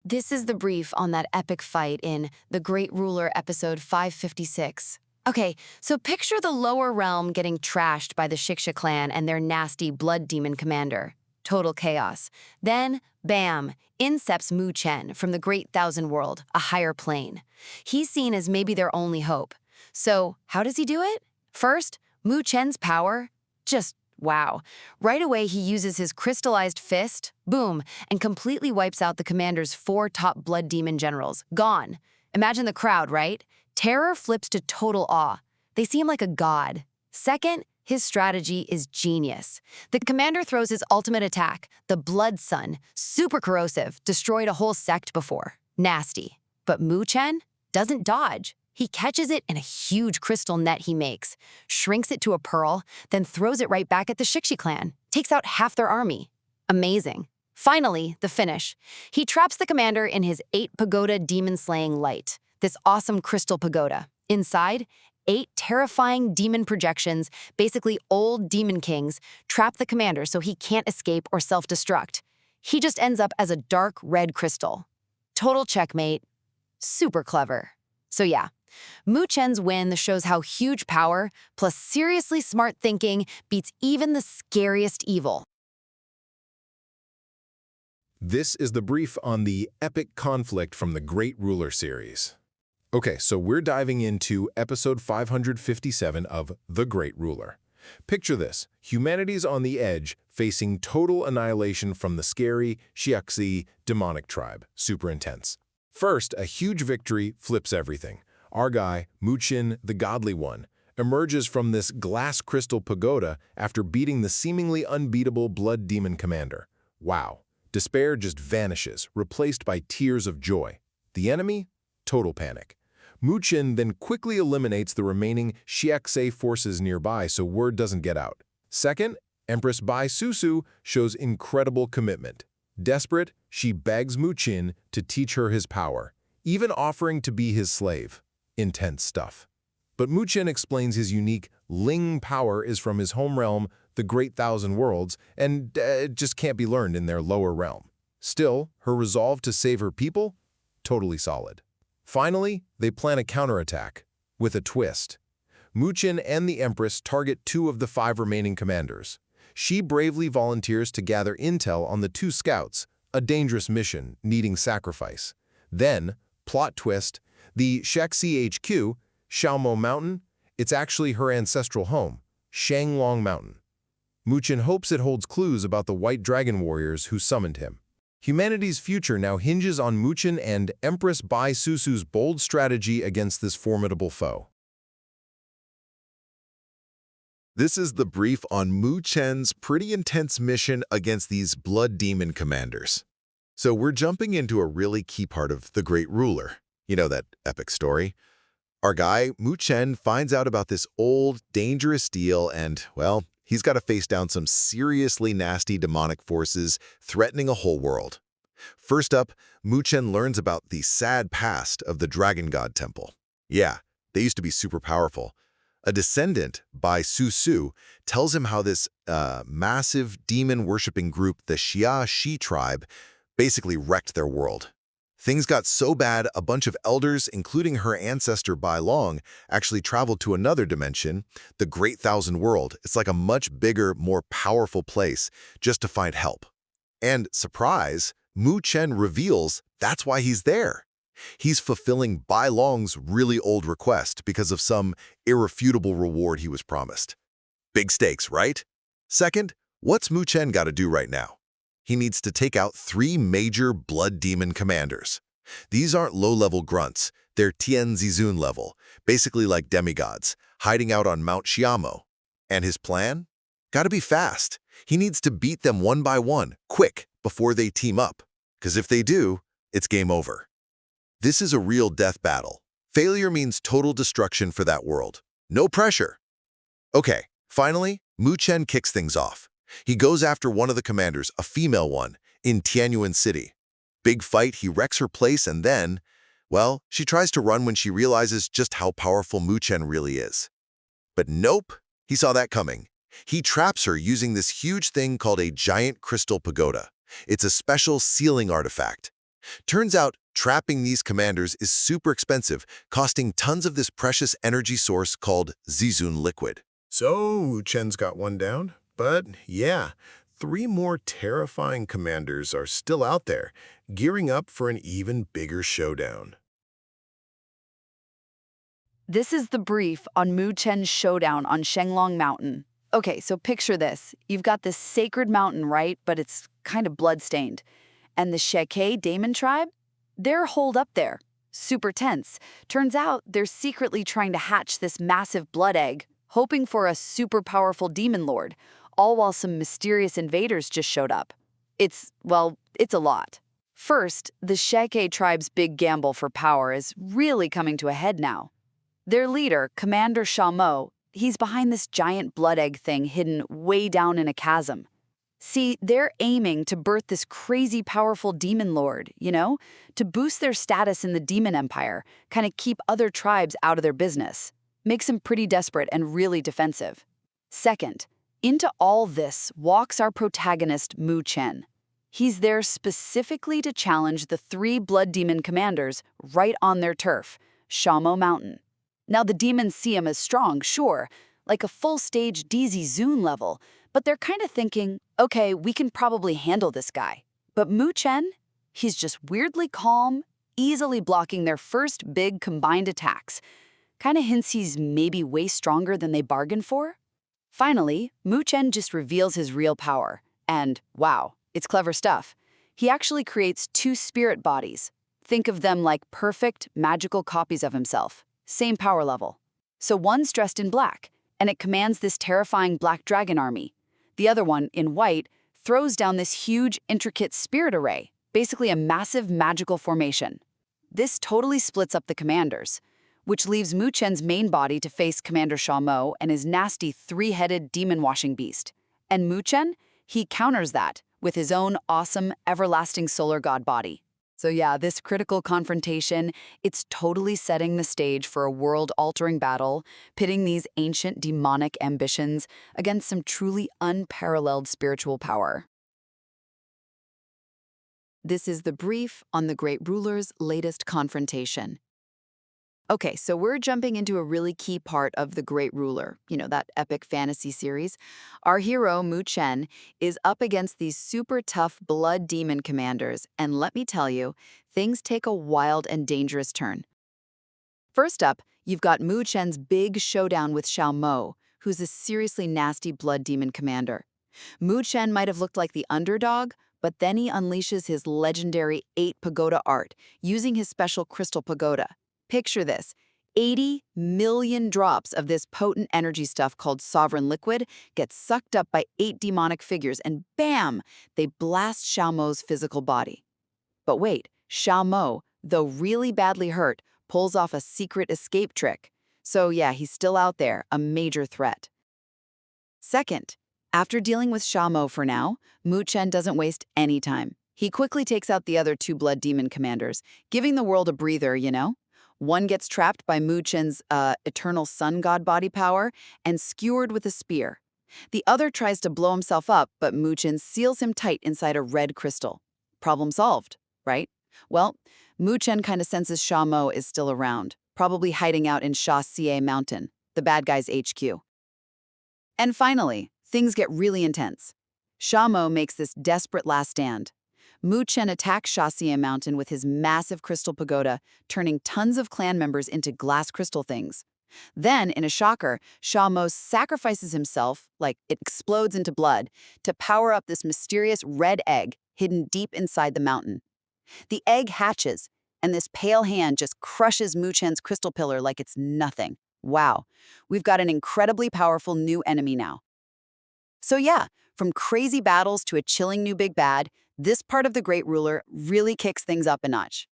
This is the brief on that epic fight in The Great Ruler episode 556. Okay, so picture the lower realm getting trashed by the Shiksha clan and their nasty blood demon commander. Total chaos. Then, bam, in steps Mu Chen from the Great Thousand World, a higher plane. He's seen as maybe their only hope. So, how does he do it? First, Mu Chen's power? Just wow. Right away, he uses his crystallized fist, boom, and completely wipes out the commander's 4 top blood demon generals. Gone. Imagine the crowd, right? Terror flips to total awe. They see him like a god. Second, his strategy is genius. The commander throws his ultimate attack, the Blood Sun, super corrosive, destroyed a whole sect before. Nasty. But Mu Chen doesn't dodge. He catches it in a huge crystal net he makes, shrinks it to a pearl, then throws it right back at the Shikshi clan. Takes out half their army. Amazing. Finally, the finish. He traps the commander in his 8 Pagoda demon-slaying light, this awesome crystal pagoda. Inside, 8 terrifying demon projections, basically old demon kings, trap the commander so he can't escape or self-destruct. He just ends up as a dark red crystal. Total checkmate. Super clever. So yeah, Mu Chen's win shows how huge power, plus seriously smart thinking, beats even the scariest evil. This is the brief on the epic conflict from the Great Ruler series. Okay, so we're diving into episode 557 of The Great Ruler. Picture this: humanity's on the edge, facing total annihilation from the scary Xiaxi demonic tribe. Super intense. First, a huge victory flips everything. Our guy, Mu Chen, the Godly One, emerges from this glass crystal pagoda after beating the seemingly unbeatable blood demon commander. Wow. Despair just vanishes, replaced by tears of joy. The enemy? Total panic. Mu Chen then quickly eliminates the remaining Xiaxi forces nearby so word doesn't get out. Second, Empress Bai Susu shows incredible commitment. Desperate, she begs Mu Chen to teach her his power, even offering to be his slave. Intense stuff. But Mu Chen explains his unique Ling power is from his home realm, the Great Thousand Worlds, and just can't be learned in their lower realm. Still, her resolve to save her people? Totally solid. Finally, they plan a counterattack, with a twist. Mu Chen and the Empress target 2 of the 5 remaining commanders. She bravely volunteers to gather intel on the 2 scouts, a dangerous mission needing sacrifice. Then, plot twist, the Shaxi HQ, Xiaomo Mountain, it's actually her ancestral home, Shanglong Mountain. Mu Chen hopes it holds clues about the White Dragon warriors who summoned him. Humanity's future now hinges on Mu Chen and Empress Bai Susu's bold strategy against this formidable foe. This is the brief on Mu Chen's pretty intense mission against these blood demon commanders. So we're jumping into a really key part of The Great Ruler. You know, that epic story. Our guy, Mu Chen, finds out about this old, dangerous deal and, well, he's got to face down some seriously nasty demonic forces threatening a whole world. First up, Mu Chen learns about the sad past of the Dragon God Temple. Yeah, they used to be super powerful. A descendant, Bai Susu, tells him how this massive demon-worshipping group, the Xia Shi tribe, basically wrecked their world. Things got so bad, a bunch of elders, including her ancestor Bai Long, actually traveled to another dimension, the Great Thousand World. It's like a much bigger, more powerful place, just to find help. And, surprise, Mu Chen reveals that's why he's there. He's fulfilling Bai Long's really old request because of some irrefutable reward he was promised. Big stakes, right? Second, what's Mu Chen got to do right now? He needs to take out 3 major blood demon commanders. These aren't low-level grunts, they're Tian Zizun level, basically like demigods, hiding out on Mount Xiamo. And his plan? Gotta be fast. He needs to beat them one by one, quick, before they team up. 'Cause if they do, it's game over. This is a real death battle. Failure means total destruction for that world. No pressure. Okay, finally, Mu Chen kicks things off. He goes after one of the commanders, a female one, in Tianyuan City. Big fight, he wrecks her place and then, well, she tries to run when she realizes just how powerful Mu Chen really is. But nope, he saw that coming. He traps her using this huge thing called a giant crystal pagoda. It's a special sealing artifact. Turns out, trapping these commanders is super expensive, costing tons of this precious energy source called Zizun liquid. So, Chen's got one down. But yeah, 3 more terrifying commanders are still out there, gearing up for an even bigger showdown. This is the brief on Mu Chen's showdown on Shenglong Mountain. Okay, so picture this. You've got this sacred mountain, right? But it's kind of bloodstained. And the Sheke Daemon tribe? They're holed up there. Super tense. Turns out they're secretly trying to hatch this massive blood egg, hoping for a super powerful demon lord, all while some mysterious invaders just showed up. It's a lot. First, the Sheke tribe's big gamble for power is really coming to a head now. Their leader, Commander Shamo, he's behind this giant blood egg thing hidden way down in a chasm. See, they're aiming to birth this crazy powerful demon lord, to boost their status in the demon empire, kind of keep other tribes out of their business. Makes them pretty desperate and really defensive. Second, into all this walks our protagonist, Mu Chen. He's there specifically to challenge the 3 blood demon commanders right on their turf, Shamo Mountain. Now, the demons see him as strong, sure, like a full-stage DZ Zune level, but they're kind of thinking, okay, we can probably handle this guy. But Mu Chen, he's just weirdly calm, easily blocking their first big combined attacks. Kind of hints he's maybe way stronger than they bargained for. Finally, Mu Chen just reveals his real power. And wow, it's clever stuff. He actually creates 2 spirit bodies. Think of them like perfect, magical copies of himself. Same power level. So one's dressed in black, and it commands this terrifying black dragon army. The other one, in white, throws down this huge, intricate spirit array, basically a massive magical formation. This totally splits up the commanders, which leaves Mu Chen's main body to face Commander Shamo and his nasty 3-headed demon-washing beast. And Mu Chen, he counters that with his own awesome, everlasting solar god body. So yeah, this critical confrontation, it's totally setting the stage for a world-altering battle, pitting these ancient demonic ambitions against some truly unparalleled spiritual power. This is the brief on the Great Ruler's latest confrontation. Okay, so we're jumping into a really key part of The Great Ruler, that epic fantasy series. Our hero, Mu Chen, is up against these super tough blood demon commanders, and let me tell you, things take a wild and dangerous turn. First up, you've got Mu Chen's big showdown with Xiao Mo, who's a seriously nasty blood demon commander. Mu Chen might have looked like the underdog, but then he unleashes his legendary 8 Pagoda art, using his special crystal pagoda. Picture this, 80 million drops of this potent energy stuff called sovereign liquid get sucked up by 8 demonic figures and bam, they blast Xiao Mo's physical body. But wait, Xiao Mo, though really badly hurt, pulls off a secret escape trick. So yeah, he's still out there, a major threat. Second, after dealing with Xiao Mo for now, Mu Chen doesn't waste any time. He quickly takes out the other 2 blood demon commanders, giving the world a breather, One gets trapped by Mu Chen's eternal sun god body power and skewered with a spear. The other tries to blow himself up, but Mu Chen seals him tight inside a red crystal. Problem solved, right? Well, Mu Chen kind of senses Xiao Mo is still around, probably hiding out in Sha Xie Mountain, the bad guy's HQ. And finally, things get really intense. Xiao Mo makes this desperate last stand. Mu Chen attacks Sha Xie Mountain with his massive crystal pagoda, turning tons of clan members into glass crystal things. Then, in a shocker, Xiao Mo sacrifices himself, like it explodes into blood, to power up this mysterious red egg hidden deep inside the mountain. The egg hatches, and this pale hand just crushes Mu Chen's crystal pillar like it's nothing. Wow, we've got an incredibly powerful new enemy now. So yeah, from crazy battles to a chilling new big bad, this part of The Great Ruler really kicks things up a notch.